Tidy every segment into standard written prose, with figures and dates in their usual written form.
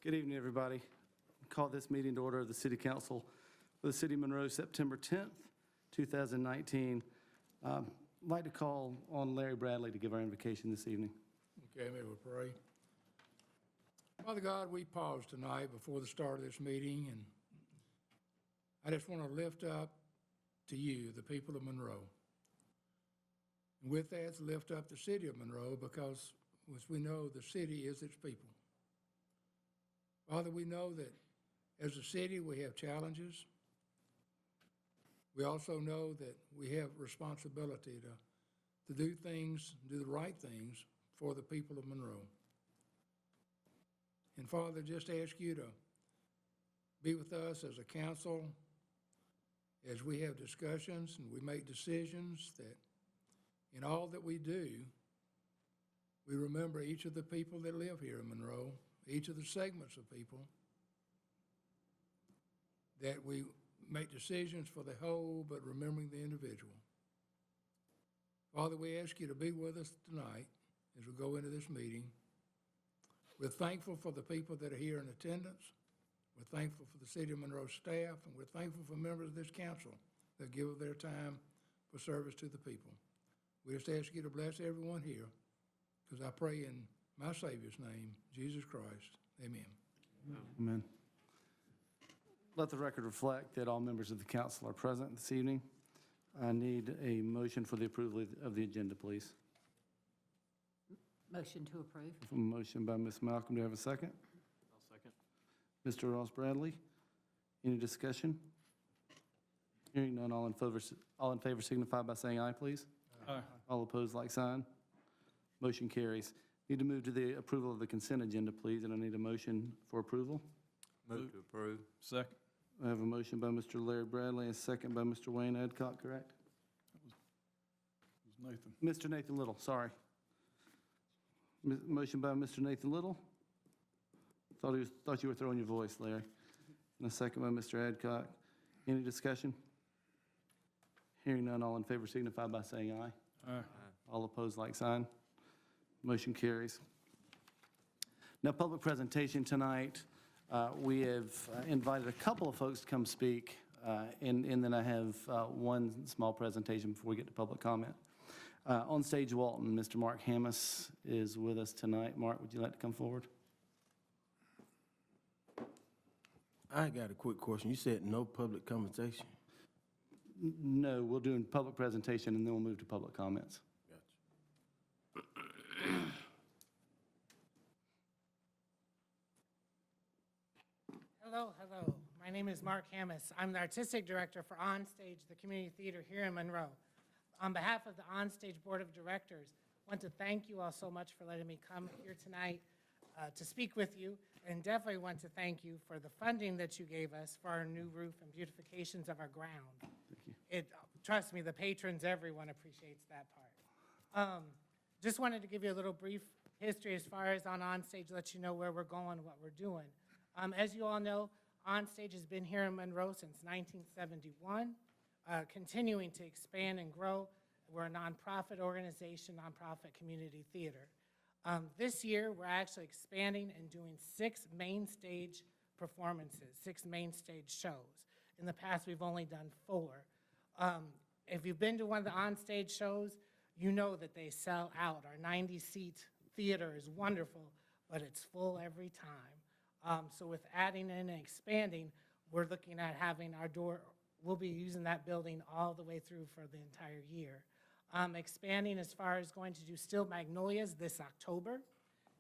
Good evening, everybody. Call this meeting to order of the City Council for the City of Monroe, September 10th, 2019. I'd like to call on Larry Bradley to give our invocation this evening. Okay, may we pray. Father God, we pause tonight before the start of this meeting, and I just want to lift up to you the people of Monroe. And with that, lift up the city of Monroe, because as we know, the city is its people. Father, we know that as a city, we have challenges. We also know that we have responsibility to do things, do the right things for the people of Monroe. And Father, just ask you to be with us as a council as we have discussions and we make decisions, that in all that we do, we remember each of the people that live here in Monroe, each of the segments of people, that we make decisions for the whole, but remembering the individual. Father, we ask you to be with us tonight as we go into this meeting. We're thankful for the people that are here in attendance. We're thankful for the City of Monroe staff, and we're thankful for members of this council that give of their time for service to the people. We just ask you to bless everyone here, because I pray in my Savior's name, Jesus Christ. Amen. Amen. Let the record reflect that all members of the council are present this evening. I need a motion for the approval of the agenda, please. Motion to approve. A motion by Ms. Malcolm. Do I have a second? I'll second. Mr. Ross Bradley. Any discussion? Hearing none, all in favor signify by saying aye, please. Aye. All opposed, like sign. Motion carries. Need to move to the approval of the consent agenda, please, and I need a motion for approval. Move to approve. Second. I have a motion by Mr. Larry Bradley and a second by Mr. Wayne Adcock, correct? It was Nathan. Mr. Nathan Little, sorry. Motion by Mr. Nathan Little. Thought you were throwing your voice, Larry. And a second by Mr. Adcock. Any discussion? Hearing none, all in favor signify by saying aye. Aye. All opposed, like sign. Motion carries. Now, public presentation tonight. We have invited a couple of folks to come speak, and then I have one small presentation before we get to public comment. On stage, Walton, Mr. Mark Hammond is with us tonight. Mark, would you like to come forward? I got a quick question. You said no public conversation. No, we'll do a public presentation, and then we'll move to public comments. Hello. My name is Mark Hammond. I'm the Artistic Director for Onstage, the community theater here in Monroe. On behalf of the Onstage Board of Directors, I want to thank you all so much for letting me come here tonight to speak with you, and definitely want to thank you for the funding that you gave us for our new roof and beautifications of our ground. Thank you. Trust me, the patrons, everyone appreciates that part. Just wanted to give you a little brief history as far as on Onstage, let you know where we're going, what we're doing. As you all know, Onstage has been here in Monroe since 1971, continuing to expand and grow. We're a nonprofit organization, nonprofit community theater. This year, we're actually expanding and doing 6 main stage performances, 6 main stage shows. In the past, we've only done 4. If you've been to one of the Onstage shows, you know that they sell out. Our 90-seat theater is wonderful, but it's full every time. So with adding in and expanding, we're looking at having our door, we'll be using that building all the way through for the entire year. Expanding as far as going to do Still Magnolias this October,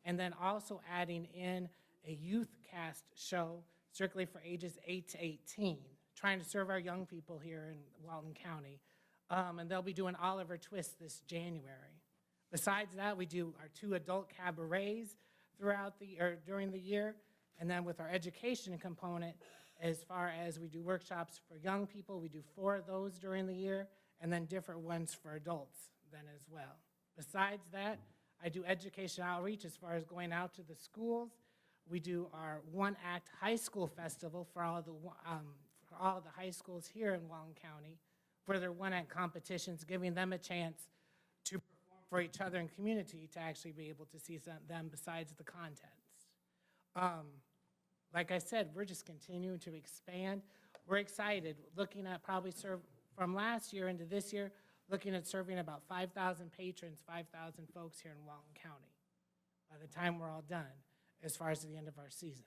and then also adding in a youth cast show strictly for ages 8 to 18, trying to serve our young people here in Walton County. And they'll be doing Oliver Twist this January. Besides that, we do our 2 adult cabarets during the year. And then with our education component, as far as we do workshops for young people, we do 4 of those during the year, and then different ones for adults then as well. Besides that, I do education outreach as far as going out to the schools. We do our one-act high school festival for all the high schools here in Walton County for their one-act competitions, giving them a chance to perform for each other in community to actually be able to see them besides the contents. like I said, we're just continuing to expand. We're excited, looking at probably from last year into this year, looking at serving about 5,000 patrons, 5,000 folks here in Walton County by the time we're all done, as far as the end of our season.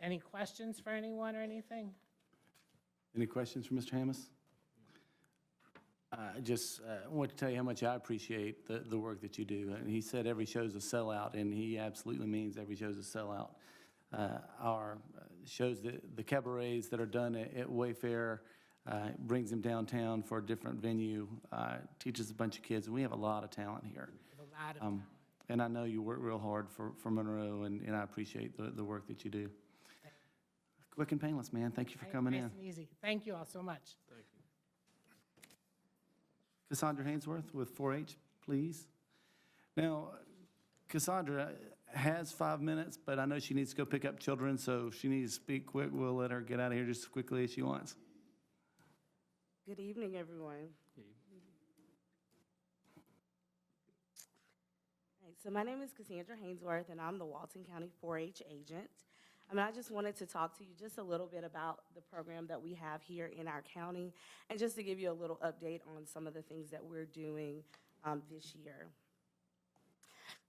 Any questions for anyone or anything? Any questions for Mr. Hammis? I just want to tell you how much I appreciate the work that you do. And he said every show's a sellout, and he absolutely means every show's a sellout. Our shows, the cabarets that are done at Wayfair, brings them downtown for a different venue, teaches a bunch of kids, and we have a lot of talent here. A lot of talent. And I know you work real hard for Monroe, and I appreciate the work that you do. Quick and painless, man. Thank you for coming in. Nice and easy. Thank you all so much. Thank you. Cassandra Hainsworth with 4-H, please. Now, Cassandra has 5 minutes, but I know she needs to go pick up children, so if she needs to speak quick, we'll let her get out of here just as quickly as she wants. Good evening, everyone. All right, so my name is Cassandra Hainsworth, and I'm the Walton County 4-H agent. I just wanted to talk to you just a little bit about the program that we have here in our county, and just to give you a little update on some of the things that we're doing this year.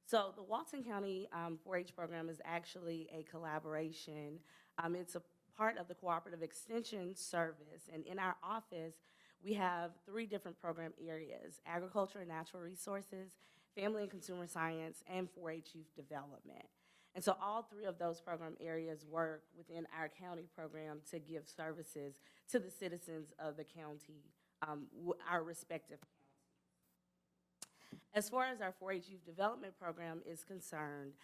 So the Walton County 4-H program is actually a collaboration. It's a part of the Cooperative Extension Service, and in our office, we have 3 different program areas: agriculture and natural resources, family and consumer science, and 4-H youth development. And so all 3 of those program areas work within our county program to give services to the citizens of the county, our respective counties. As far as our 4-H youth development program is concerned,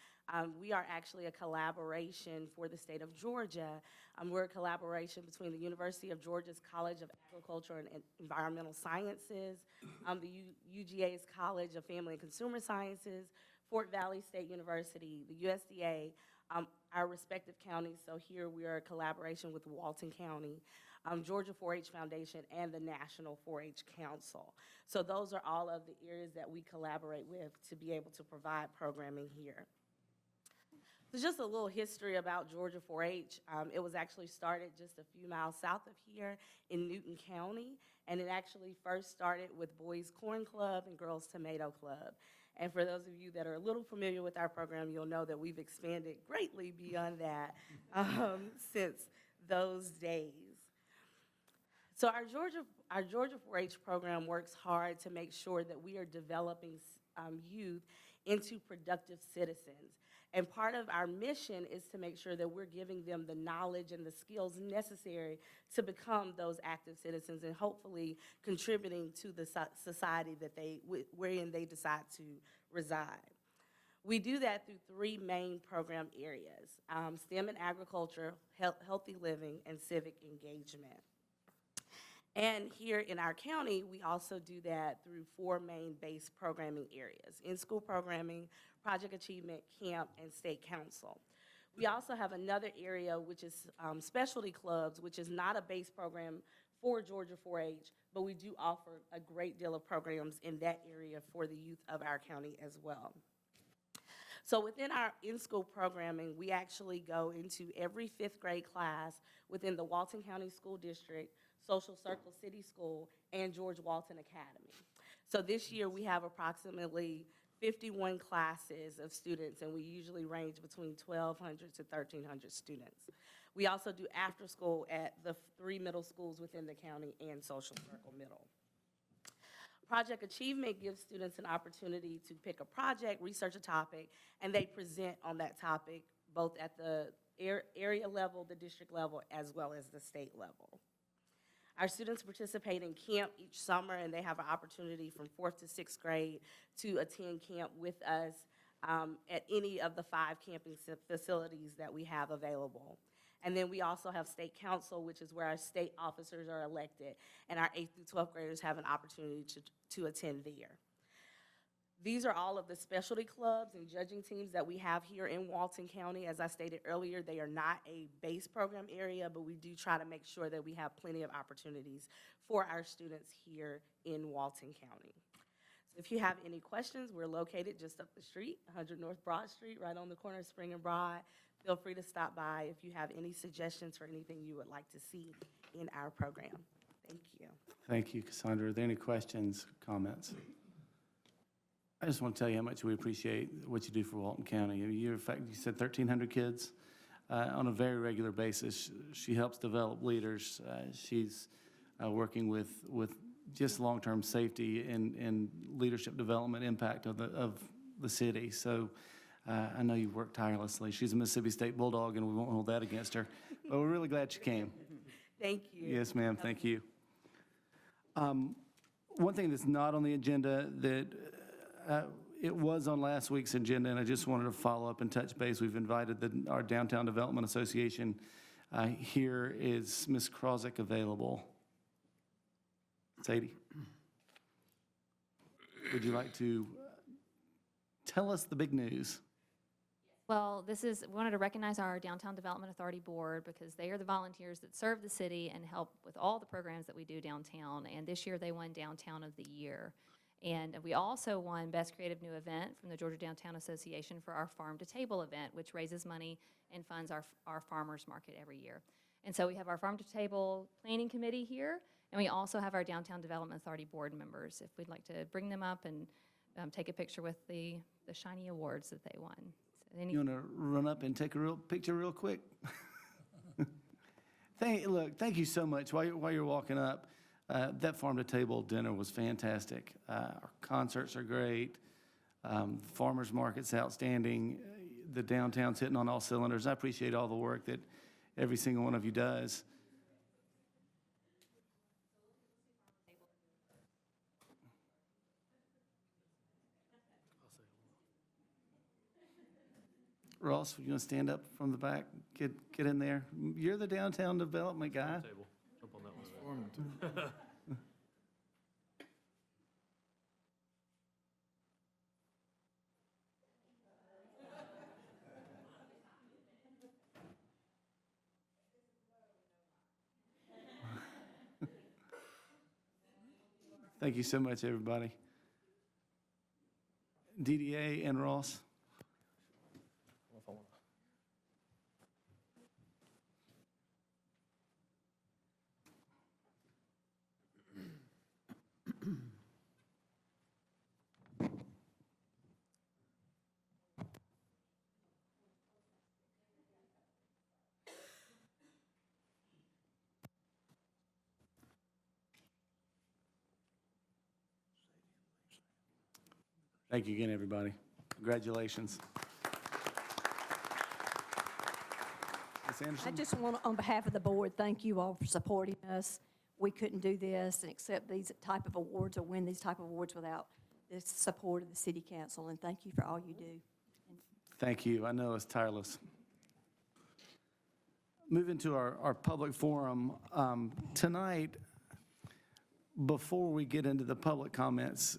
we are actually a collaboration for the state of Georgia. We're a collaboration between the University of Georgia's College of Agriculture and Environmental Sciences, the UGA's College of Family and Consumer Sciences, Fort Valley State University, the USDA, our respective counties. So here we are a collaboration with Walton County, Georgia 4-H Foundation, and the National 4-H Council. So those are all of the areas that we collaborate with to be able to provide programming here. So just a little history about Georgia 4-H. It was actually started just a few miles south of here in Newton County, and it actually first started with Boys Corn Club and Girls Tomato Club. And for those of you that are a little familiar with our program, you'll know that we've expanded greatly beyond that since those days. So our Georgia 4-H program works hard to make sure that we are developing youth into productive citizens. And part of our mission is to make sure that we're giving them the knowledge and the skills necessary to become those active citizens and hopefully contributing to the society that wherein they decide to reside. We do that through 3 main program areas: STEM and agriculture, healthy living, and civic engagement. And here in our county, we also do that through 4 main base programming areas: in-school programming, project achievement, camp, and state council. We also have another area, which is specialty clubs, which is not a base program for Georgia 4-H, but we do offer a great deal of programs in that area for the youth of our county as well. So within our in-school programming, we actually go into every 5th grade class within the Walton County School District, Social Circle City School, and George Walton Academy. So this year we have approximately 51 classes of students, and we usually range between 1,200 to 1,300 students. We also do after school at the 3 middle schools within the county and Social Circle Middle. Project Achievement gives students an opportunity to pick a project, research a topic, and they present on that topic both at the area level, the district level, as well as the state level. Our students participate in camp each summer, and they have an opportunity from 4th to 6th grade to attend camp with us at any of the 5 camping facilities that we have available. And then we also have state council, which is where our state officers are elected, and our 8th through 12th graders have an opportunity to attend there. These are all of the specialty clubs and judging teams that we have here in Walton County. As I stated earlier, they are not a base program area, but we do try to make sure that we have plenty of opportunities for our students here in Walton County. So if you have any questions, we're located just up the street, 100 North Broad Street, right on the corner of Spring and Broad. feel free to stop by if you have any suggestions for anything you would like to see in our program. Thank you. Thank you, Cassandra. Are there any questions, comments? I just want to tell you how much we appreciate what you do for Walton County. In fact, you said 1,300 kids on a very regular basis. She helps develop leaders. She's working with just long-term safety and leadership development impact of the city. So I know you work tirelessly. She's a Mississippi State Bulldog, and we won't hold that against her. But we're really glad she came. Thank you. Yes, ma'am. Thank you. One thing that's not on the agenda that it was on last week's agenda, and I just wanted to follow up and touch base. We've invited our Downtown Development Association here. Is Ms. Krozik available? Sadie, would you like to tell us the big news? Well, we wanted to recognize our Downtown Development Authority Board because they are the volunteers that serve the city and help with all the programs that we do downtown. And this year they won Downtown of the Year. And we also won Best Creative New Event from the Georgia Downtown Association for our Farm to Table event, which raises money and funds our farmers market every year. And so we have our Farm to Table Planning Committee here, and we also have our Downtown Development Authority Board members, if we'd like to bring them up and take a picture with the shiny awards that they won. So You want to run up and take a picture real quick? Thank you so much. While you're walking up, that Farm to Table dinner was fantastic. Our concerts are great. Farmers market's outstanding. The downtown's hitting on all cylinders. I appreciate all the work that every single one of you does. Ross, you want to stand up from the back? Get in there. You're the downtown development guy. Table. Jump on that one. Thank you so much, everybody. DDA and Ross. Thank you again, everybody. Congratulations. Ms. Anderson? I just want to, on behalf of the board, thank you all for supporting us. We couldn't do this and accept these type of awards or win these type of awards without the support of the city council, and thank you for all you do. Thank you. I know it's tireless. Moving to our public forum, tonight, before we get into the public comments,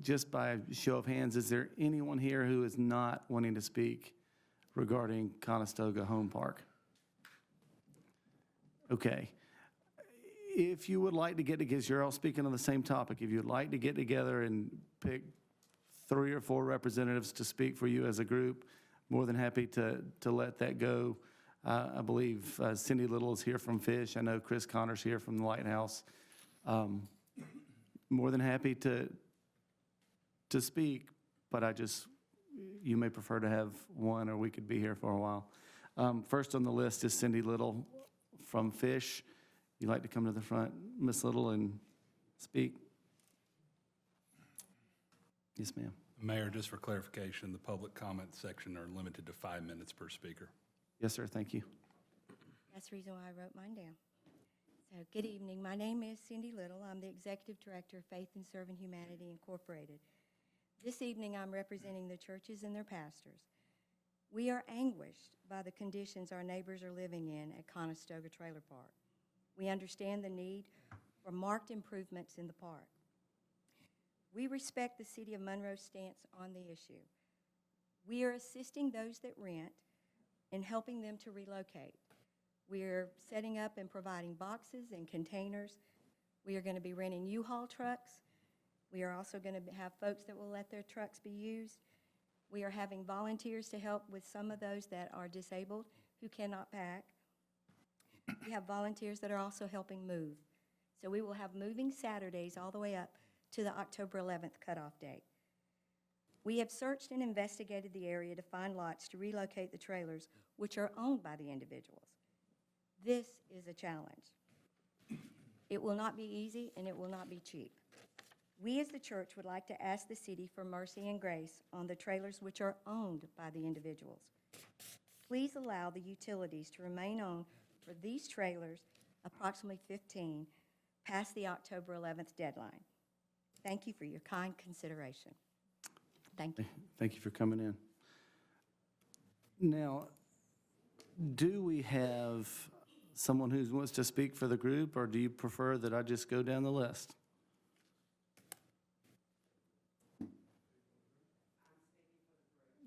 just by show of hands, is there anyone here who is not wanting to speak regarding Conestoga Home Park? Okay. If you would like to get together, you're all speaking on the same topic. If you'd like to get together and pick 3 or 4 representatives to speak for you as a group, more than happy to let that go. I believe Cindy Little is here from Fish. I know Chris Connor's here from the Lighthouse. More than happy to speak, but you may prefer to have one, or we could be here for a while. First on the list is Cindy Little from Fish. You'd like to come to the front, Miss Little, and speak? Yes, ma'am. Mayor, just for clarification, the public comment section are limited to 5 minutes per speaker. Yes, sir, thank you. That's the reason why I wrote mine down. So, good evening. My name is Cindy Little. I'm the Executive Director of Faith and Serving Humanity Incorporated. This evening, I'm representing the churches and their pastors. We are anguished by the conditions our neighbors are living in at Conestoga Trailer Park. We understand the need for marked improvements in the park. We respect the City of Monroe's stance on the issue. We are assisting those that rent and helping them to relocate. We are setting up and providing boxes and containers. We are going to be renting U-Haul trucks. We are also going to have folks that will let their trucks be used. We are having volunteers to help with some of those that are disabled who cannot pack. We have volunteers that are also helping move. So we will have moving Saturdays all the way up to the October 11th cutoff date. We have searched and investigated the area to find lots to relocate the trailers, which are owned by the individuals. This is a challenge. It will not be easy, and it will not be cheap. We as the church would like to ask the city for mercy and grace on the trailers which are owned by the individuals. Please allow the utilities to remain owned for these trailers, approximately 15, past the October 11th deadline. Thank you for your kind consideration. Thank you. Thank you for coming in. Now, do we have someone who wants to speak for the group, or do you prefer that I just go down the list?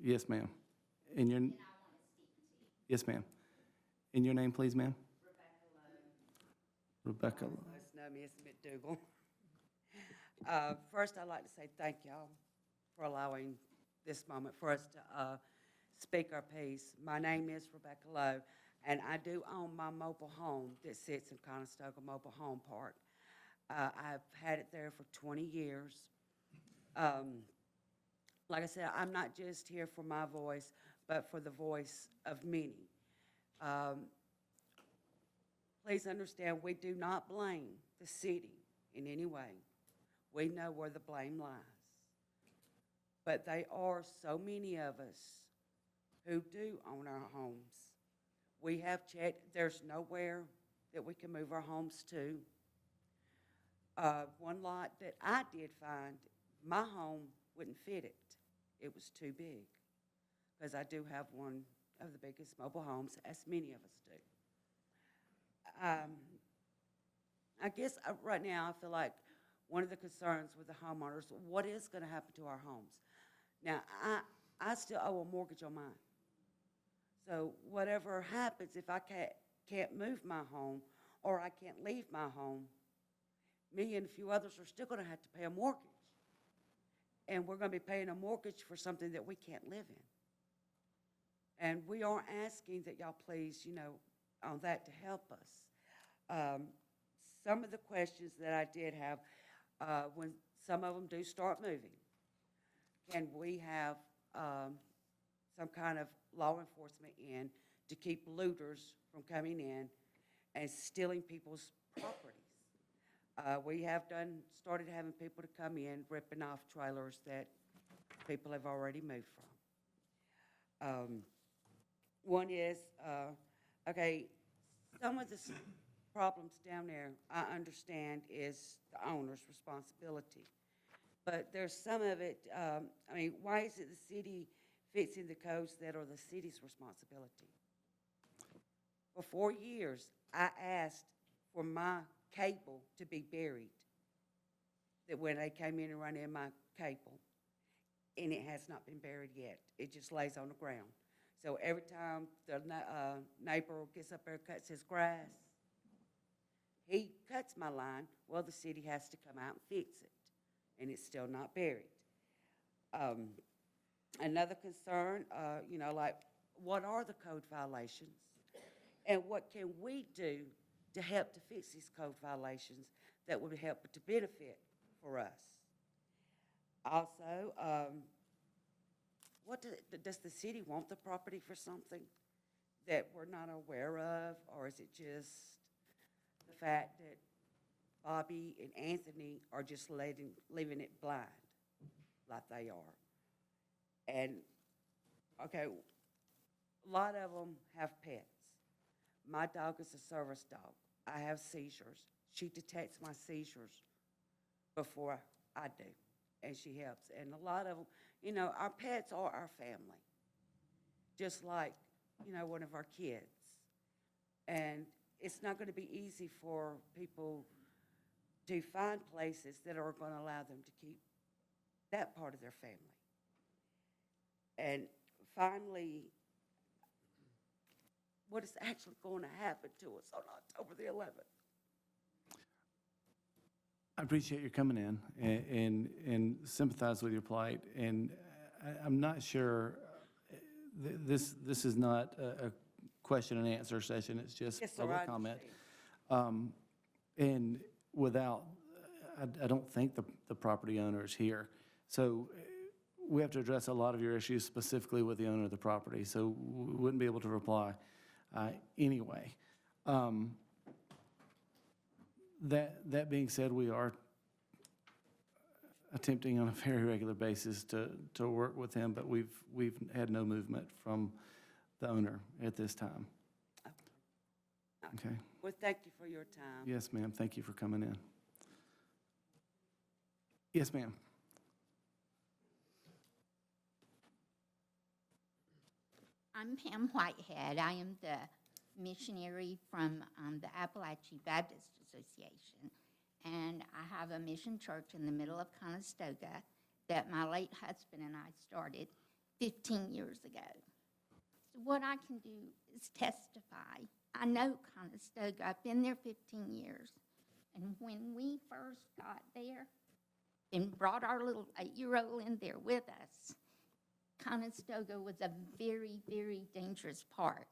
Yes, ma'am. And your, yes, ma'am. And your name, please, ma'am? Rebecca Lowe. Most know me as McDougal. First, I'd like to say thank y'all for allowing this moment for us to speak our piece. My name is Rebecca Lowe, and I do own my mobile home that sits in Conestoga Mobile Home Park. I've had it there for 20 years. Like I said, I'm not just here for my voice, but for the voice of many. Please understand, we do not blame the city in any way. We know where the blame lies. But they are so many of us who do own our homes. We have checked, there's nowhere that we can move our homes to. One lot that I did find, my home wouldn't fit it. It was too big, because I do have one of the biggest mobile homes, as many of us do. I guess right now I feel like one of the concerns with the homeowners, what is going to happen to our homes? Now, I still owe a mortgage on mine. So whatever happens, if I can't move my home or I can't leave my home, me and a few others are still going to have to pay a mortgage. And we're going to be paying a mortgage for something that we can't live in. And we are asking that y'all please, on that to help us. Some of the questions that I did have, when some of them do start moving, can we have some kind of law enforcement in to keep looters from coming in and stealing people's properties? We have started having people to come in, ripping off trailers that people have already moved from. One is, okay, some of the problems down there, I understand, is the owner's responsibility. But there's some of it, why is it the city fixing the codes that are the city's responsibility? For 4 years, I asked for my cable to be buried, that when they came in and run in my cable, and it has not been buried yet. It just lays on the ground. So every time the neighbor gets up there and cuts his grass, he cuts my line, well, the city has to come out and fix it, and it's still not buried. Another concern, like, what are the code violations? And what can we do to help to fix these code violations that would help to benefit for us? Also, does the city want the property for something that we're not aware of, or is it just the fact that Bobby and Anthony are just leaving it blind like they are? And, okay, a lot of them have pets. My dog is a service dog. I have seizures. She detects my seizures before I do, and she helps. And a lot of them, our pets are our family, just like, one of our kids. And it's not going to be easy for people to find places that are going to allow them to keep that part of their family. And finally, what is actually going to happen to us on October the 11th? I appreciate your coming in and sympathize with your plight. And I'm not sure, this is not a question and answer session, it's just Yes, sir, I public comment. understand. And without, I don't think the property owner is here. So we have to address a lot of your issues specifically with the owner of the property, so we wouldn't be able to reply anyway. That being said, we are attempting on a very regular basis to work with him, but we've had no movement from the owner at this time. Okay? Well, thank you for your time. Yes, ma'am. Thank you for coming in. Yes, ma'am. I'm Pam Whitehead. I am the missionary from the Appalachian Baptist Association. And I have a mission church in the middle of Conestoga that my late husband and I started 15 years ago. So what I can do is testify. I know Conestoga. I've been there 15 years. And when we first got there and brought our little 8-year-old in there with us, Conestoga was a very, very dangerous park.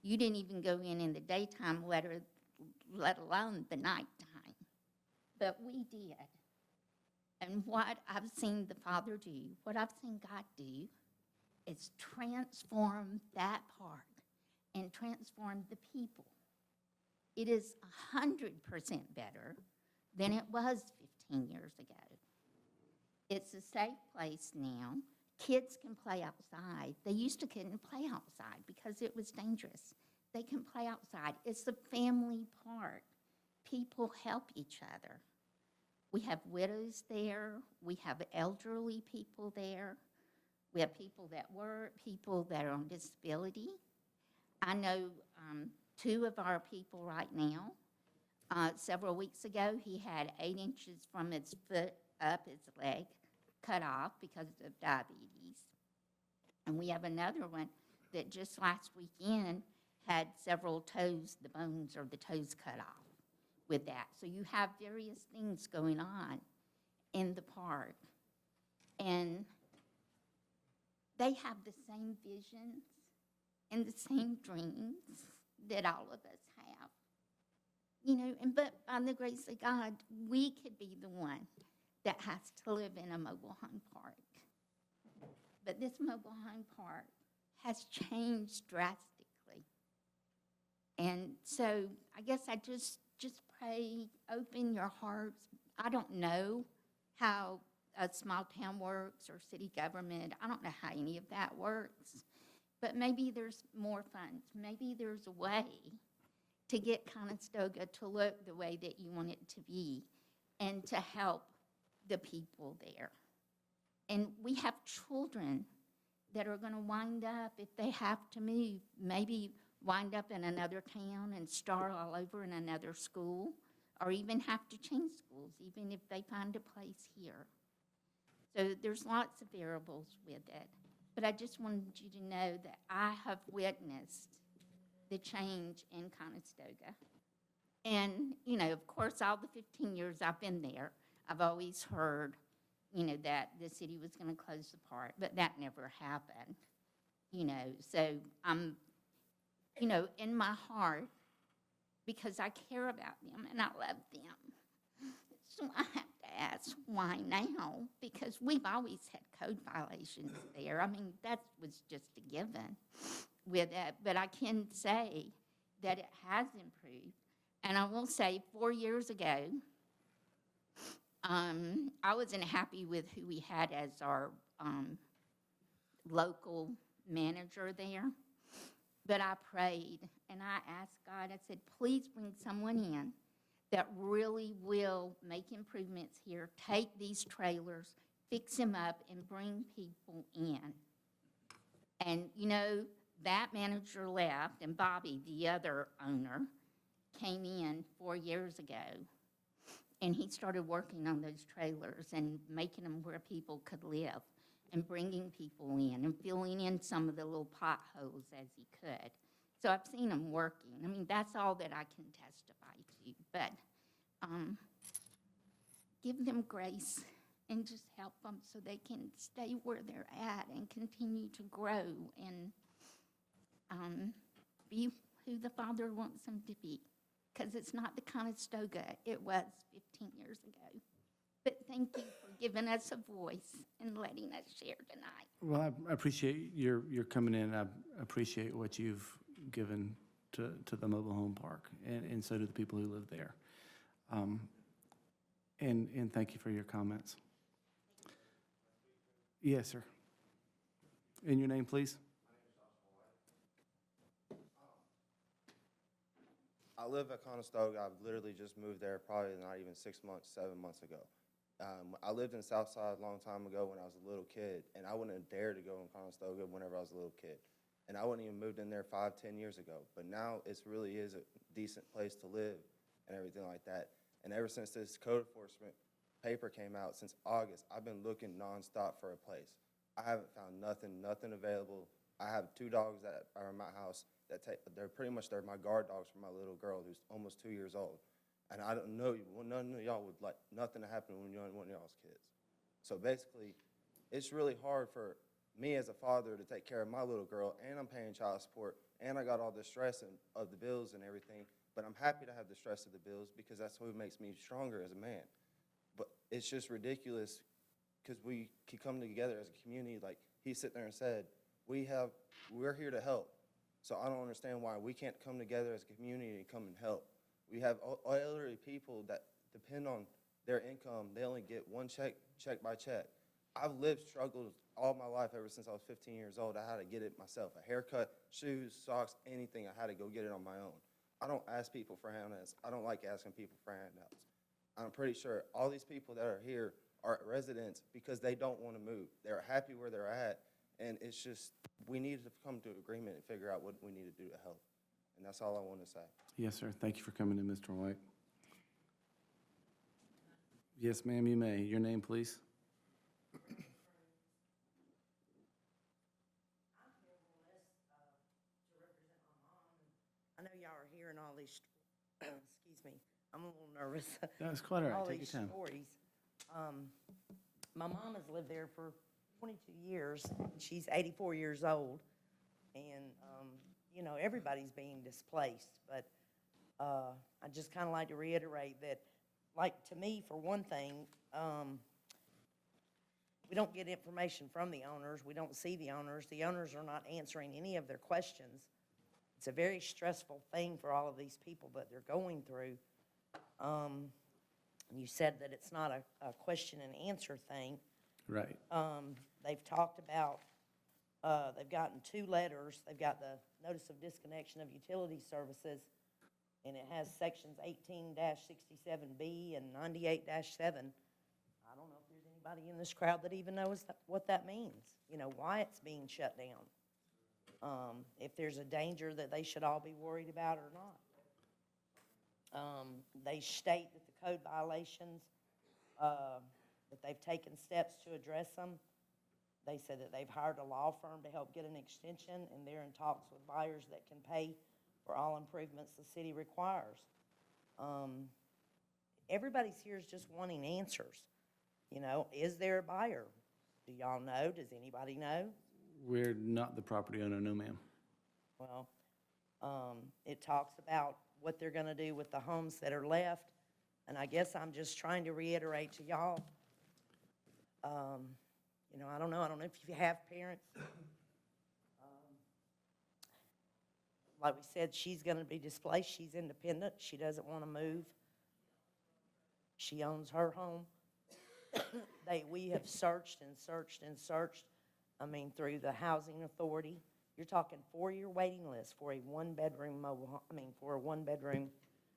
You didn't even go in the daytime, let alone the nighttime. But we did. And what I've seen the Father do, what I've seen God do, is transform that park and transform the people. It is 100% better than it was 15 years ago. It's a safe place now. Kids can play outside. They used to couldn't play outside because it was dangerous. They can play outside. It's a family park. People help each other. We have widows there. We have elderly people there. We have people that work, people that are on disability. I know 2 of our people right now. Several weeks ago, he had 8 inches from his foot up his leg cut off because of diabetes. And we have another one that just last weekend had several toes, the bones or the toes cut off with that. So you have various things going on in the park. And they have the same visions and the same dreams that all of us have. You know, but by the grace of God, we could be the one that has to live in a mobile home park. But this mobile home park has changed drastically. And so I guess I just pray, open your hearts. I don't know how a small town works or city government. I don't know how any of that works. But maybe there's more funds. Maybe there's a way to get Conestoga to look the way that you want it to be and to help the people there. And we have children that are going to wind up, if they have to move, maybe wind up in another town and start all over in another school, or even have to change schools, even if they find a place here. So there's lots of variables with it. But I just wanted you to know that I have witnessed the change in Conestoga. And, you know, of course, all the 15 years I've been there, I've always heard, you know, that the city was going to close the park, but that never happened, you know. So I'm, you know, in my heart, because I care about them and I love them. So I have to ask, why now? Because we've always had code violations there. I mean, that was just a given with it. But I can say that it has improved. And I will say 4 years ago, I wasn't happy with who we had as our local manager there. But I prayed and I asked God, I said, please bring someone in that really will make improvements here, take these trailers, fix them up, and bring people in. And, you know, that manager left, and Bobby, the other owner, came in 4 years ago, and he started working on those trailers and making them where people could live and bringing people in and filling in some of the little potholes as he could. So I've seen him working. I mean, that's all that I can testify to. But give them grace and just help them so they can stay where they're at and continue to grow and be who the Father wants them to be. Because it's not the Conestoga it was 15 years ago. But thank you for giving us a voice and letting us share tonight. Well, I appreciate your coming in. I appreciate what you've given to the mobile home park, and so do the people who live there. And thank you for your comments. Yes, sir. And your name, please? I live at Conestoga. I've literally just moved there probably not even 6 months, 7 months ago. I lived in Southside a long time ago when I was a little kid, and I wouldn't have dared to go in Conestoga whenever I was a little kid. And I wouldn't even moved in there 5, 10 years ago. But now it really is a decent place to live and everything like that. And ever since this code enforcement paper came out, since August, I've been looking nonstop for a place. I haven't found nothing available. I have 2 dogs that are in my house that they're my guard dogs for my little girl who's almost 2 years old. And I don't know, none of y'all would like nothing to happen when you're one of y'all's kids. So basically, it's really hard for me as a father to take care of my little girl, and I'm paying child support, and I got all the stress of the bills and everything. But I'm happy to have the stress of the bills because that's what makes me stronger as a man. But it's just ridiculous because we can come together as a community. Like he sat there and said, we're here to help. So I don't understand why we can't come together as a community and come and help. We have elderly people that depend on their income. They only get one check by check. I've struggled all my life ever since I was 15 years old. I had to get it myself. A haircut, shoes, socks, anything. I had to go get it on my own. I don't ask people for handouts. I don't like asking people for handouts. I'm pretty sure all these people that are here are residents because they don't want to move. They're happy where they're at, and it's just we need to come to an agreement and figure out what we need to do to help. And that's all I want to say. Yes, sir. Thank you for coming in, Mr. White. Yes, ma'am, you may. Your name, please. I know y'all are hearing all these, excuse me, I'm a little nervous. That's quite all right. All Take these your time. stories. My mom has lived there for 22 years. She's 84 years old. And, you know, everybody's being displaced. But I just kind of like to reiterate that, like, to me, for one thing, we don't get information from the owners. We don't see the owners. The owners are not answering any of their questions. It's a very stressful thing for all of these people that they're going through. You said that it's not a question and answer thing. Right. They've talked about, they've gotten 2 letters. They've got the notice of disconnection of utility services, and it has sections 18-67B and 98-7. I don't know if there's anybody in this crowd that even knows what that means, you know, why it's being shut down. If there's a danger that they should all be worried about or not. They state that the code violations, that they've taken steps to address them. They said that they've hired a law firm to help get an extension, and they're in talks with buyers that can pay for all improvements the city requires. Everybody's here is just wanting answers. You know, is there a buyer? Do y'all know? Does anybody know? We're not the property owner, no, ma'am. Well, it talks about what they're gonna do with the homes that are left, and I guess I'm just trying to reiterate to y'all, you know, I don't know if you have parents. Like we said, she's gonna be displaced, she's independent, she doesn't wanna move. She owns her home. We have searched and searched and searched, I mean, through the housing authority. You're talking 4-year waiting list for a 1-bedroom for a 1-bedroom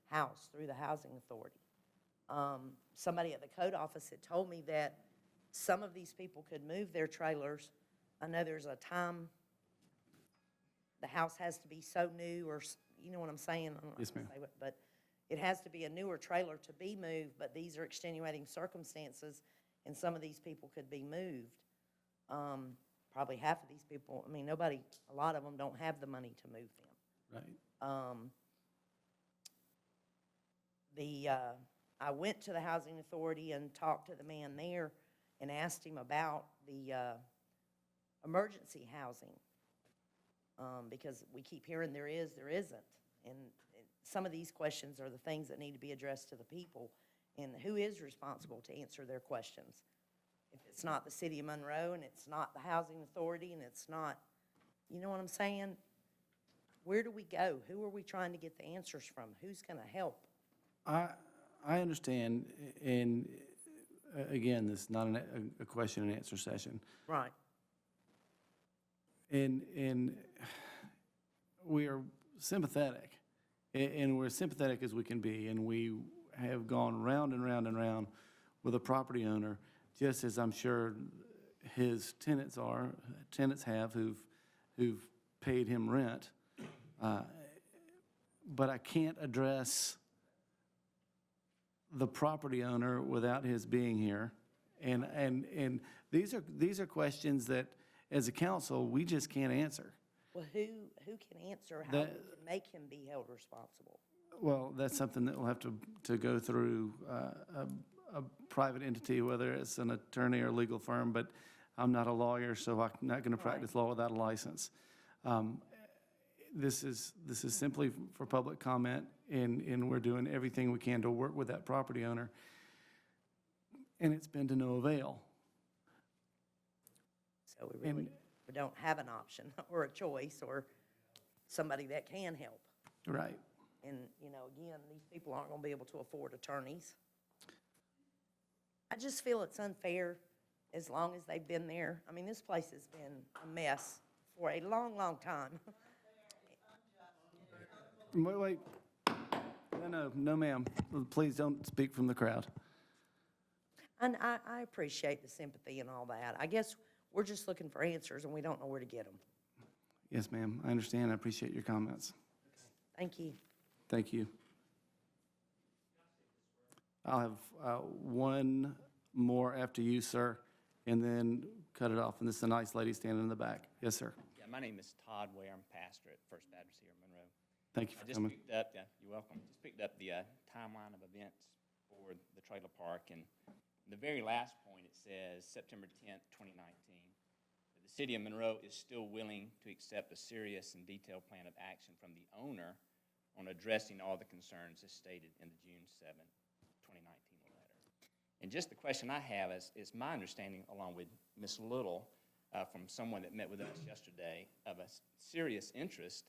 house through the housing authority. Somebody at the code office had told me that some of these people could move their trailers. I know there's a time, the house has to be so new, or, you know what I'm saying? I don't know Yes, how to ma'am. say it, but it has to be a newer trailer to be moved, but these are extenuating circumstances, and some of these people could be moved. Probably half of these people, I mean, a lot of them don't have the money to move them. Right. I went to the housing authority and talked to the man there, and asked him about the emergency housing. Because we keep hearing there is, there isn't. And some of these questions are the things that need to be addressed to the people. And who is responsible to answer their questions? If it's not the city of Monroe, and it's not the housing authority, and it's not, you know what I'm saying? Where do we go? Who are we trying to get the answers from? Who's gonna help? I understand, and again, this is not a question and answer session. Right. And we are sympathetic, and we're sympathetic as we can be, and we have gone round and round and round with a property owner, just as I'm sure his tenants have who've paid him rent. But I can't address the property owner without his being here. And these are questions that, as a council, we just can't answer. Well, who can answer how we can make him be held responsible? Well, that's something that we'll have to go through a private entity, whether it's an attorney or legal firm, but I'm not a lawyer, so I'm not going to practice law without a license. This is simply for public comment, and we're doing everything we can to work with that property owner, and it's been to no avail. So we don't have an option or a choice or somebody that can help. Right. And, again, these people aren't gonna be able to afford attorneys. I just feel it's unfair as long as they've been there. I mean, this place has been a mess for a long, long time. Wait. No, ma'am. Please don't speak from the crowd. And I appreciate the sympathy and all that. I guess we're just looking for answers and we don't know where to get them. Yes, ma'am. I understand. I appreciate your comments. Thank you. Thank you. I'll have one more after you, sir, and then cut it off. And this is a nice lady standing in the back. Yes, sir. Yeah, my name is Todd Ware. I'm pastor at First Baptist here in Monroe. Thank you for coming. You're welcome. Just picked up the timeline of events for the trailer park. And the very last point, it says September 10th, 2019. The city of Monroe is still willing to accept a serious and detailed plan of action from the owner on addressing all the concerns as stated in the June 7th, 2019 letter. And just the question I have is my understanding, along with Ms. Little, from someone that met with us yesterday, of a serious interest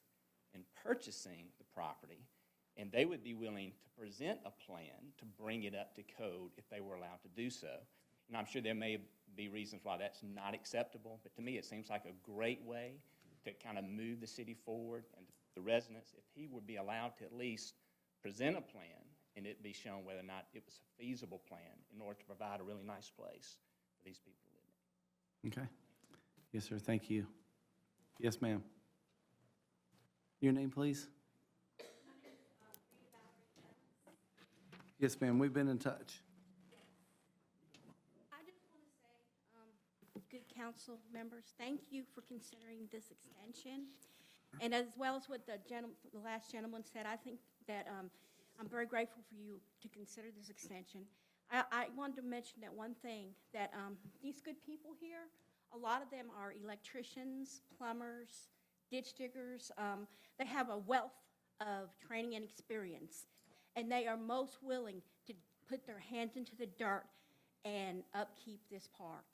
in purchasing the property, and they would be willing to present a plan to bring it up to code if they were allowed to do so. And I'm sure there may be reasons why that's not acceptable, but to me it seems like a great way to kind of move the city forward and the residents, if he would be allowed to at least present a plan and it be shown whether or not it was a feasible plan in order to provide a really nice place for these people to live in. Okay. Yes, sir. Thank you. Yes, ma'am. Your name, please? Yes, ma'am. We've been in touch. I just want to say, good council members, thank you for considering this extension. And as well as what the last gentleman said, I think that I'm very grateful for you to consider this extension. I wanted to mention that one thing, that these good people here, a lot of them are electricians, plumbers, ditch diggers. They have a wealth of training and experience, and they are most willing to put their hands into the dirt and upkeep this park.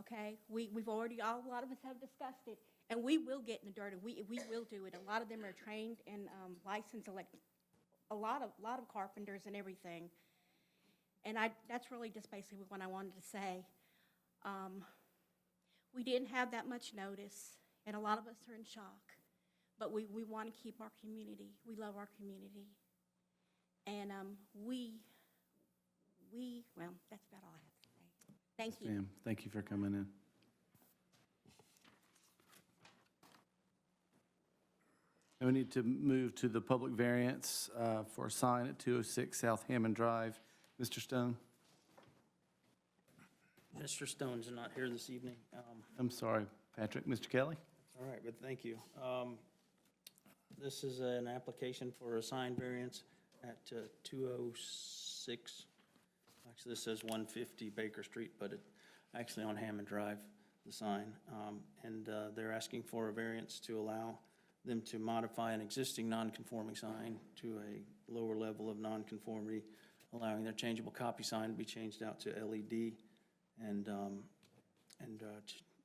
Okay? We've already, a lot of us have discussed it, and we will get in the dirt, and we will do it. A lot of them are trained and licensed, a lot of carpenters and everything. And that's really just basically what I wanted to say. We didn't have that much notice, and a lot of us are in shock. But we want to keep our community. We love our community. And well, that's about all I have to say. Thank you. Ma'am, thank you for coming in. And we need to move to the public variance for a sign at 206 South Hammond Drive. Mr. Stone? Mr. Stone's not here this evening. I'm sorry, Patrick. Mr. Kelly? All right, but thank you. This is an application for a sign variance at 206 Actually, this says 150 Baker Street, but it's actually on Hammond Drive, the sign. And they're asking for a variance to allow them to modify an existing non-conforming sign to a lower level of non-conformity, allowing their changeable copy sign to be changed out to LED and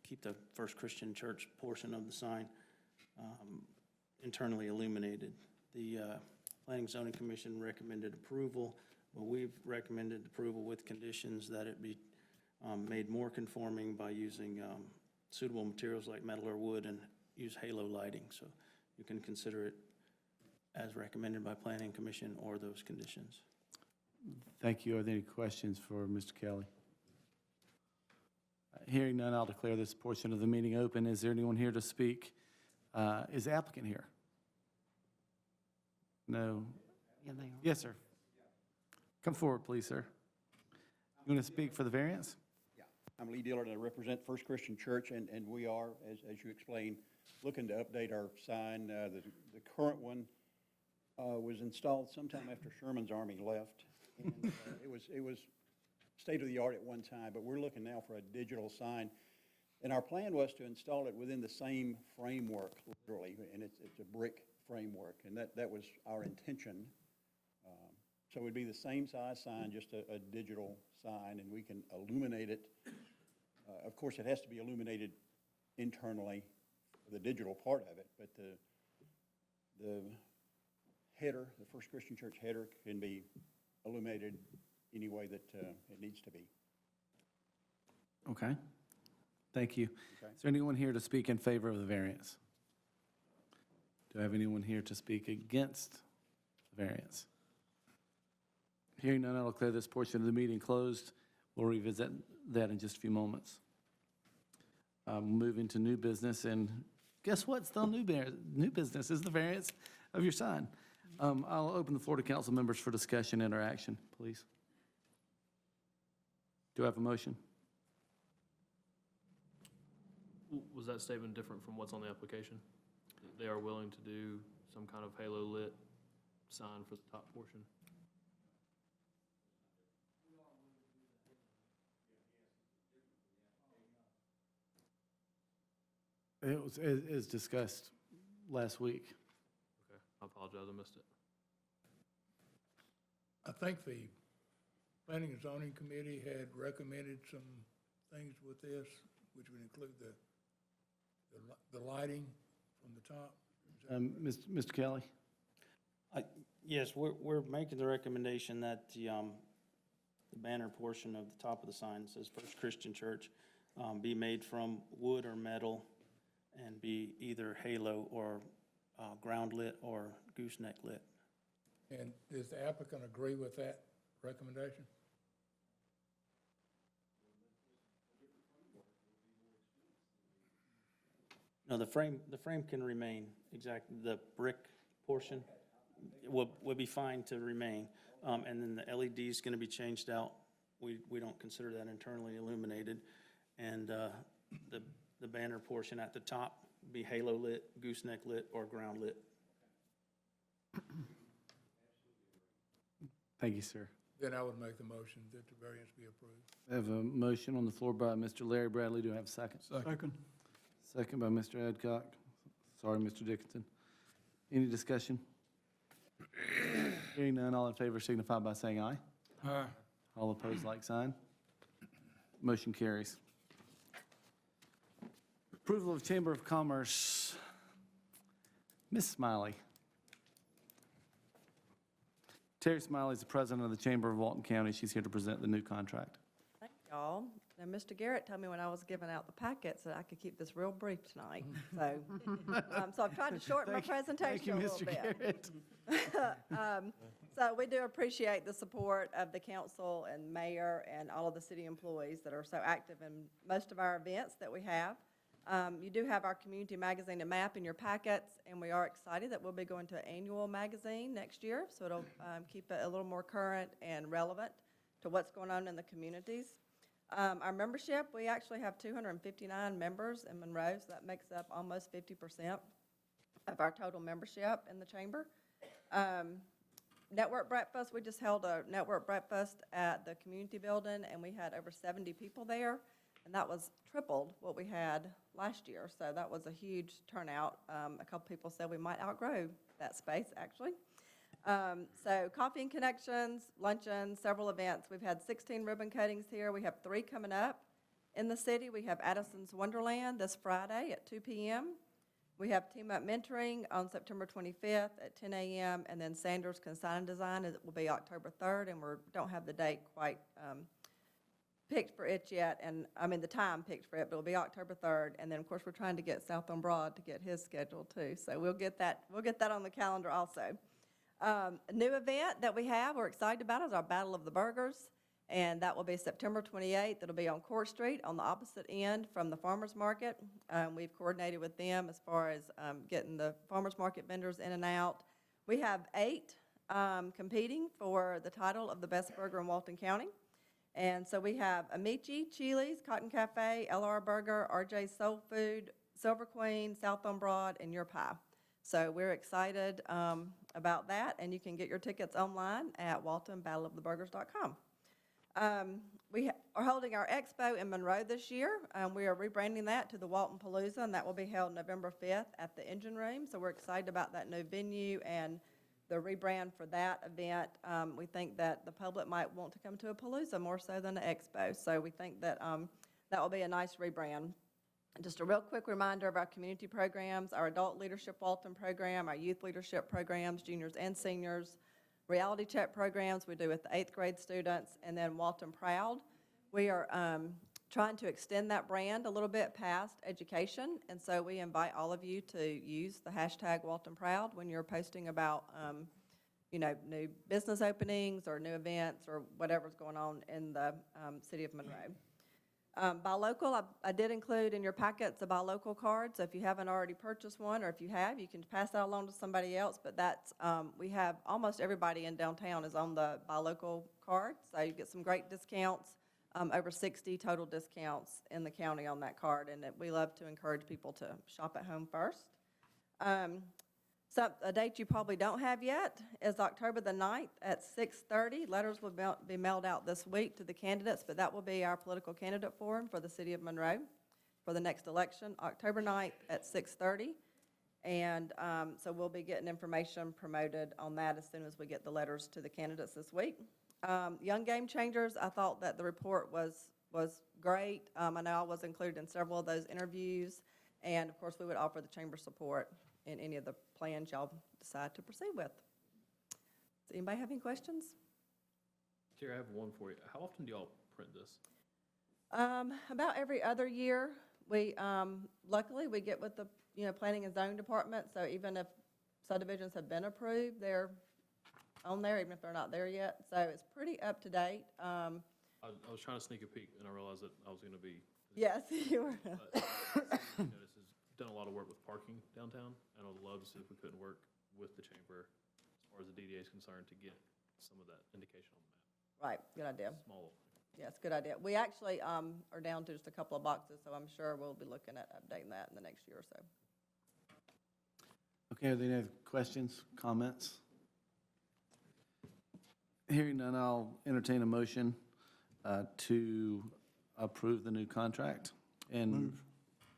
keep the First Christian Church portion of the sign internally illuminated. The Planning and Zoning Commission recommended approval. Well, we've recommended approval with conditions that it be made more conforming by using suitable materials like metal or wood and use halo lighting. So you can consider it as recommended by Planning Commission or those conditions. Thank you. Are there any questions for Mr. Kelly? Hearing none, I'll declare this portion of the meeting open. Is there anyone here to speak? Is the applicant here? No? Yeah, they are. Yes, sir. Come forward, please, sir. You want to speak for the variance? I'm Lee Dillard, and I represent First Christian Church, and we are, as you explained, looking to update our sign. The current one was installed sometime after Sherman's army left. And, it was state-of-the-art at one time, but we're looking now for a digital sign. And our plan was to install it within the same framework, literally, and it's a brick framework, and that was our intention. So it would be the same size sign, just a digital sign, and we can illuminate it. Of course, it has to be illuminated internally, the digital part of it, but the header, the First Christian Church header, can be illuminated any way that it needs to be. Okay. Thank you. Okay. Is there anyone here to speak in favor of the variance? Do I have anyone here to speak against the variance? Hearing none, I'll declare this portion of the meeting closed. We'll revisit that in just a few moments. We'll move into new business, and guess what's the new business is the variance of your sign. I'll open the floor to council members for discussion and interaction, please. Do I have a motion? Was that statement different from what's on the application? They are willing to do some kind of halo lit sign for the top portion? It was discussed last week. Okay, I apologize, I missed it. I think the Planning and Zoning Committee had recommended some things with this, which would include the lighting from the top. Mr. Kelly? Yes, we're making the recommendation that the banner portion of the top of the sign that says First Christian Church be made from wood or metal and be either halo or ground lit or gooseneck lit. And does the applicant agree with that recommendation? No, the frame can remain exactly. The brick portion would be fine to remain. And then the LED is going to be changed out. We don't consider that internally illuminated. And the banner portion at the top be halo lit, gooseneck lit, or ground lit. Thank you, sir. Then I would make the motion that the variance be approved. I have a motion on the floor by Mr. Larry Bradley. Do I have a second? Second. Second by Mr. Adcock. Sorry, Mr. Dickinson. Any discussion? Hearing none, all in favor signify by saying aye. Aye. All opposed, like sign. Motion carries. Approval of Chamber of Commerce. Ms. Smiley. Terry Smiley is the president of the Chamber of Walton County. She's here to present the new contract. Thank y'all. Now, Mr. Garrett told me when I was giving out the packets that I could keep this real brief tonight. So I've tried to shorten my presentation a little bit. So we do appreciate the support of the council and mayor and all of the city employees that are so active in most of our events that we have. You do have our community magazine and map in your packets, and we are excited that we'll be going to an annual magazine next year, so it'll keep it a little more current and relevant to what's going on in the communities. Our membership, we actually have 259 members in Monroe, so that makes up almost 50% of our total membership in the chamber. Network breakfast, we just held a network breakfast at the community building, and we had over 70 people there, and that was tripled what we had last year, so that was a huge turnout. A couple people said we might outgrow that space, actually. So Coffee and Connections, Luncheon, several events. We've had 16 ribbon cuttings here. We have 3 coming up in the city. We have Addison's Wonderland this Friday at 2 p.m. We have Team Up Mentoring on September 25th at 10 a.m. And then Sanders Consign and Design, it will be October 3rd, and we don't have the date quite picked for it yet, and the time picked for it, but it'll be October 3rd. And then, of course, we're trying to get South on Broad to get his schedule too, so we'll get that on the calendar also. A new event that we have, we're excited about, is our Battle of the Burgers, and that will be September 28th. It'll be on Court Street on the opposite end from the farmers market. We've coordinated with them as far as getting the farmers market vendors in and out. We have 8 competing for the title of the best burger in Walton County. And so we have Amici, Chili's, Cotton Cafe, LR Burger, RJ's Soul Food, Silver Queen, South on Broad, and Your Pie. So we're excited about that, and you can get your tickets online at waltonbattleoftheburgers.com. We are holding our expo in Monroe this year. We are rebranding that to the Walton Palooza, and that will be held November 5th at the Engine Room. So we're excited about that new venue and the rebrand for that event. We think that the public might want to come to a Palooza more so than an expo. So we think that that will be a nice rebrand. Just a real quick reminder of our community programs, our Adult Leadership Walton program, our Youth Leadership programs, juniors and seniors, reality check programs we do with the 8th grade students, and then Walton Proud. We are trying to extend that brand a little bit past education, and so we invite all of you to use the hashtag Walton Proud when you're posting about new business openings or new events or whatever's going on in the city of Monroe. Buy local, I did include in your packets a buy local card, so if you haven't already purchased one, or if you have, you can pass that along to somebody else, but that's, we have almost everybody in downtown is on the buy local card, so you get some great discounts, over 60 total discounts in the county on that card, and we love to encourage people to shop at home first. So a date you probably don't have yet is October the 9th at 6:30. Letters will be mailed out this week to the candidates, but that will be our political candidate forum for the city of Monroe for the next election, October 9th at 6:30. And so we'll be getting information promoted on that as soon as we get the letters to the candidates this week. Young Game Changers, I thought that the report was great. I know I was included in several of those interviews, and of course we would offer the chamber support in any of the plans y'all decide to proceed with. Does anybody have any questions? Terry, I have one for you. How often do y'all print this? About every other year. We, luckily, we get with the, planning and zoning department, so even if subdivisions have been approved, they're on there, even if they're not there yet. So it's pretty up to date. I was trying to sneak a peek, and I realized that I was going to be. Yes, you were. This has done a lot of work with parking downtown, and I would love to see if we couldn't work with the chamber as far as the DDA is concerned to get some of that indication on the map. Right, good idea. Small. Yes, good idea. We actually are down to just a couple of boxes, so I'm sure we'll be looking at updating that in the next year or so. Okay, are there any other questions, comments? Hearing none, I'll entertain a motion to approve the new contract. And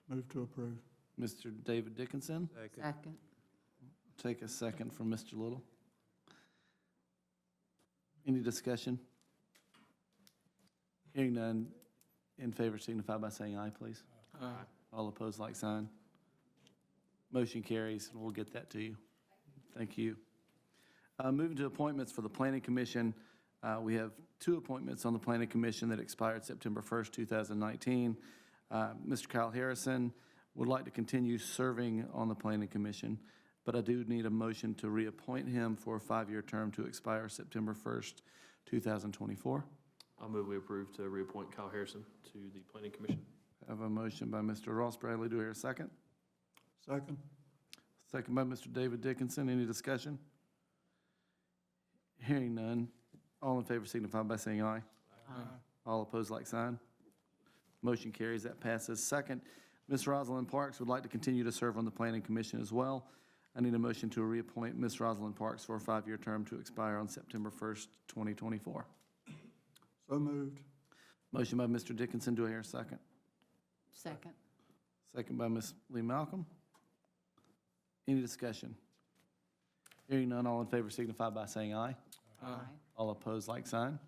Move to approve. Mr. David Dickinson. Second. Take a second from Mr. Little. Any discussion? Hearing none, in favor signify by saying aye, please. Aye. All opposed, like sign. Motion carries, and we'll get that to you. Thank you. Moving to appointments for the Planning Commission, we have 2 appointments on the Planning Commission that expired September 1st, 2019. Mr. Kyle Harrison would like to continue serving on the Planning Commission, but I do need a motion to reappoint him for a 5-year term to expire September 1st, 2024. I'll move we approve to reappoint Kyle Harrison to the Planning Commission. I have a motion by Mr. Ross Bradley. Do I hear a second? Second. Second by Mr. David Dickinson. Any discussion? Hearing none. All in favor signify by saying aye. Aye. All opposed, like sign. Motion carries. That passes. Second, Ms. Rosalind Parks would like to continue to serve on the Planning Commission as well. I need a motion to reappoint Ms. Rosalind Parks for a 5-year term to expire on September 1st, 2024. So moved. Motion by Mr. Dickinson. Do I hear a second? Second. Second by Ms. Lee Malcolm. Any discussion? Hearing none, all in favor signify by saying aye. Aye. All opposed, like sign.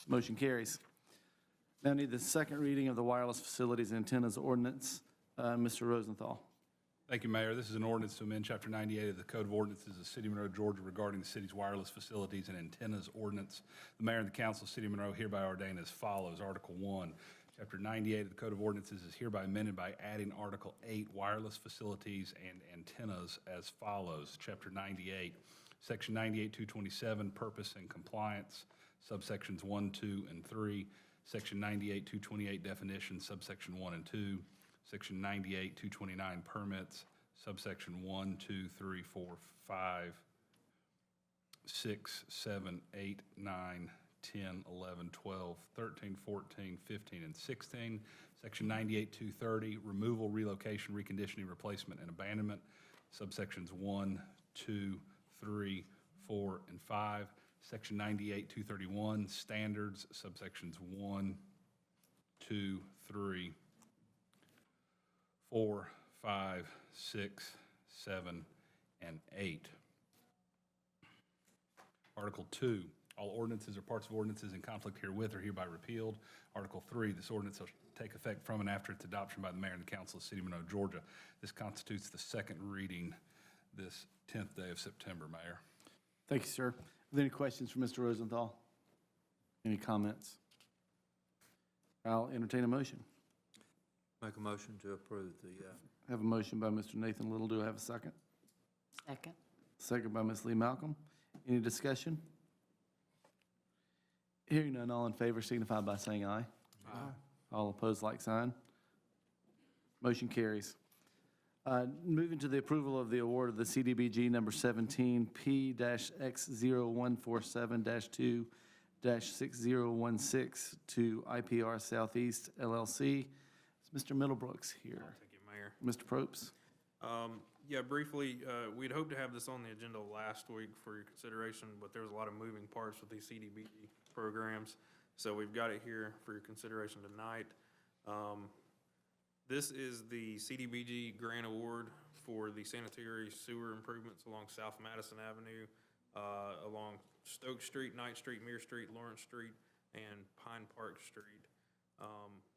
Motion carries. Now I need the second reading of the wireless facilities and antennas ordinance. Mr. Rosenthal. Thank you, Mayor. This is an ordinance to amend Chapter 98 of the Code of Ordinances of the City of Monroe, Georgia regarding the city's wireless facilities and antennas ordinance. The mayor and the council of the City of Monroe hereby ordain as follows. Article 1, Chapter 98 of the Code of Ordinances is hereby amended by adding Article 8, wireless facilities and antennas as follows. Chapter 98, Section 98-227, purpose and compliance, subsections 1, 2, and 3. Section 98-228, definitions, subsection 1 and 2. Section 98-229, permits, subsection 1, 2, 3, 4, 5, 6, 7, 8, 9, 10, 11, 12, 13, 14, 15, and 16. Section 98-230, removal, relocation, reconditioning, replacement, and abandonment, subsections 1, 2, 3, 4, and 5. Section 98-231, standards, subsections 1, 2, 3, 4, 5, 6, 7, and 8. Article 2, all ordinances or parts of ordinances in conflict herewith are hereby repealed. Article 3, this ordinance shall take effect from and after its adoption by the mayor and the council of the City of Monroe, Georgia. This constitutes the second reading this 10th day of September, Mayor. Thank you, sir. Are there any questions for Mr. Rosenthal? Any comments? I'll entertain a motion. Make a motion to approve the, I have a motion by Mr. Nathan Little. Do I have a second? Second. Second by Ms. Lee Malcolm. Any discussion? Hearing none, all in favor signify by saying aye. Aye. All opposed, like sign. Motion carries. Moving to the approval of the award of the CDBG number 17 P-X0147-2-6016 to IPR Southeast LLC. Is Mr. Middlebrooks here? Thank you, Mayor. Mr. Propes? Yeah, briefly, we'd hoped to have this on the agenda last week for your consideration, but there was a lot of moving parts with these CDBG programs, so we've got it here for your consideration tonight. This is the CDBG grant award for the sanitary sewer improvements along South Madison Avenue, along Stoke Street, Knight Street, Muir Street, Lawrence Street, and Pine Park Street.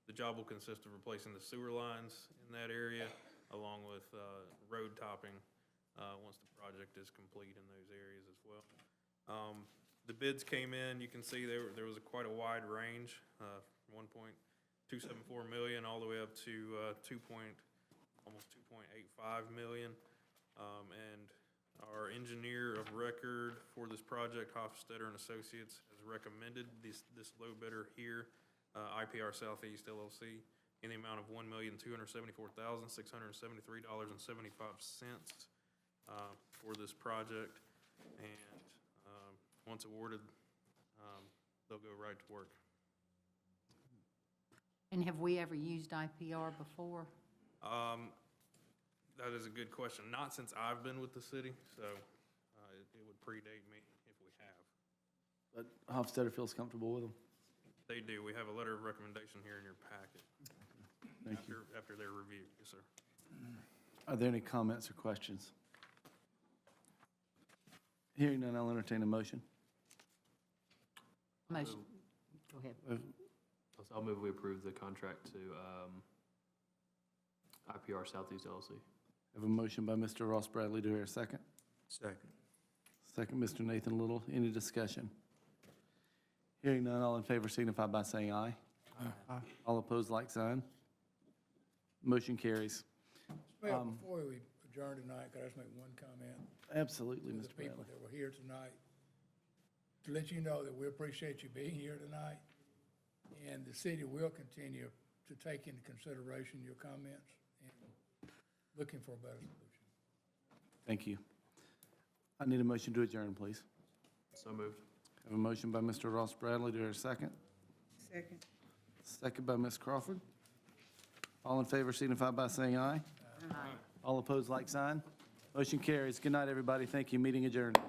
The job will consist of replacing the sewer lines in that area, along with road topping once the project is complete in those areas as well. The bids came in, you can see there was quite a wide range, $1.274 million all the way up to almost $2.85 million. And our engineer of record for this project, Hofstadter and Associates, has recommended this low bidder here, IPR Southeast LLC, in the amount of $1,274,673.75 for this project. And once awarded, they'll go right to work. And have we ever used IPR before? That is a good question. Not since I've been with the city, so it would predate me if we have. But Hofstadter feels comfortable with them. They do. We have a letter of recommendation here in your packet. Thank you. After their review. Yes, sir. Are there any comments or questions? Hearing none, I'll entertain a motion. Motion. Go ahead. I'll move we approve the contract to IPR Southeast LLC. I have a motion by Mr. Ross Bradley. Do I hear a second? second. Second, Mr. Nathan Little. Any discussion? Hearing none, all in favor signify by saying aye. Aye. All opposed, like sign. Motion carries. Well, before we adjourn tonight, could I just make one comment? Absolutely, To Mr. the people Bradley. that were here tonight, to let you know that we appreciate you being here tonight, and the city will continue to take into consideration your comments and looking for a better solution. Thank you. I need a motion to adjourn, please. So moved. I have a motion by Mr. Ross Bradley. Do I hear a second? Second. Second by Ms. Crawford. All in favor signify by saying aye. Aye. All opposed, like sign. Motion carries. Good night, everybody. Thank you. Meeting adjourned.